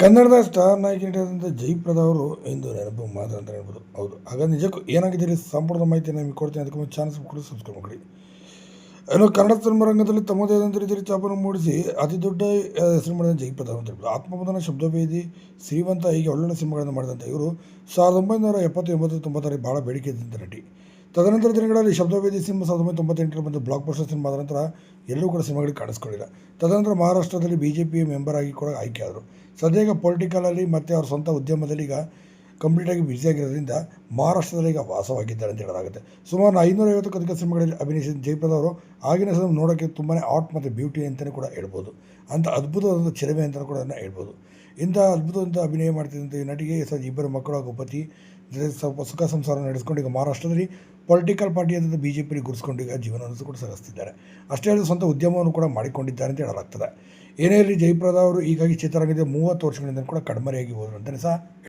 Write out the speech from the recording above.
ಕನ್ನಡದ ಸ್ಟಾರ್ ನಾಯಕಿ ನಟಿಯಾದಂಥ ಜಯಪ್ರದಾ ಅವರು ಇಂದು ನೆನಪು ಮಾತ್ರ ಅಂತ ಹೇಳ್ಬೋದು. ಹೌದು, ಆಗ ನಿಜಕ್ಕೂ ಏನಾಗಿದೆ ಇಲ್ಲಿ ಸಂಪೂರ್ಣ ಮಾಹಿತಿ ನಿಮಗೆ ಕೊಡ್ತೀನಿ. ಅದಕ್ಕೆ ಮುಂಚೆ ಚಾನಲ್ ಕೂಡ ಸಬ್ಸ್ಕ್ರೈಬ್ ಮಾಡಿ. ಇನ್ನು ಕನ್ನಡ ಸಿನಿಮಾ ರಂಗದಲ್ಲಿ ತಮ್ಮದೇ ಆದಂಥ ರೀತಿಯಲ್ಲಿ ಛಾಪನ್ನು ಮೂಡಿಸಿ ಅತಿ ದೊಡ್ಡ ಹೆಸರು ಮಾಡಿದ ಜಯಪ್ರದಾ ಅಂತ ಹೇಳ್ಬೋದು. ಆತ್ಮಬಂಧನ, ಶಬ್ದವೇದಿ, ಶ್ರೀಮಂತ ಹೀಗೆ ಒಳ್ಳೊಳ್ಳೆ ಸಿನಿಮಾಗಳನ್ನು ಮಾಡಿದಂಥ ಇವರು 1970-80-90ರಲ್ಲಿ ಭಾಳ ಬೇಡಿಕೆ ಇದ್ದಂಥ ನಟಿ. ತದನಂತರ ದಿನಗಳಲ್ಲಿ ಶಬ್ದವೇದಿ ಸಿನಿಮಾ 1998ರಲ್ಲಿ ಬಂದು ಬ್ಲಾಕ್ ಬಸ್ಟರ್ ಸಿನಿಮಾ ಆದ ನಂತರ ಎಲ್ಲೂ ಕೂಡ ಸಿನಿಮಾಗಳಿಗೆ ಕಾಣಿಸ್ಕೊಂಡಿಲ್ಲ. ತದನಂತರ ಮಹಾರಾಷ್ಟ್ರದಲ್ಲಿ BJP ಮೆಂಬರ್ ಆಗಿ ಕೂಡ ಆಯ್ಕೆ ಆದರು. ಸದ್ಯ ಈಗ ಪೊಲಿಟಿಕಲಲ್ಲಿ ಮತ್ತು ಅವ್ರ ಸ್ವಂತ ಉದ್ಯಮದಲ್ಲಿ ಈಗ ಕಂಪ್ಲೀಟಾಗಿ ಬ್ಯುಸಿಯಾಗಿರೋದ್ರಿಂದ ಮಹಾರಾಷ್ಟ್ರದಲ್ಲಿ ಈಗ ವಾಸವಾಗಿದ್ದಾರೆ ಅಂತ ಹೇಳಲಾಗುತ್ತೆ. ಸುಮಾರು 550ಕ್ಕೂ ಅಧಿಕ ಸಿನಿಮಾಗಳಲ್ಲಿ ಅಭಿನಯಿಸಿದ ಜಯಪ್ರದಾ ಅವರು ಆಗಿನ ಸಮಯ ನೋಡೋಕ್ಕೆ ತುಂಬಾ ಆರ್ಟ್ ಮತ್ತು ಬ್ಯೂಟಿ ಅಂತಲೇ ಕೂಡ ಹೇಳ್ಬೋದು. ಅಂಥ ಅದ್ಭುತವಾದ ಚೆಲುವೆ ಅಂತಲೂ ಕೂಡ ಹೇಳ್ಬೋದು. ಇಂಥ ಅದ್ಭುತವಾದ ಅಭಿನಯ ಮಾಡ್ತಿದ್ದಂಥ ಈ ನಟಿಗೆ ಇಬ್ಬರು ಮಕ್ಕಳು ಹಾಗೂ ಪತಿ ಜೊತೆ ಸ್ವಲ್ಪ ಸುಖ ಸಂಸಾರ ನಡೆಸ್ಕೊಂಡು ಈಗ ಮಹಾರಾಷ್ಟ್ರದಲ್ಲಿ ಪೊಲಿಟಿಕಲ್ ಪಾರ್ಟಿಯಾದಂಥ BJP ಗುರುಸ್ಕೊಂಡು ಈಗ ಜೀವನವನ್ನು ಕೂಡ ಸಾಗಿಸ್ತಿದ್ದಾರೆ. ಅಷ್ಟೇ ಅಲ್ಲದೆ ಸ್ವಂತ ಉದ್ಯಮವನ್ನು ಕೂಡ ಮಾಡಿಕೊಂಡಿದ್ದಾರೆ ಅಂತ ಹೇಳಲಾಗ್ತದೆ. ಏನೇ ಇರಲಿ, ಜಯಪ್ರದಾ ಅವರು ಹೀಗಾಗಿ ಚಿತ್ರರಂಗದ 30 ವರ್ಷಗಳಿಂದ ಕೂಡ ಕಣ್ಮರೆಯಾಗಿ ಹೋದರು ಅಂತಲೇ ಸಹ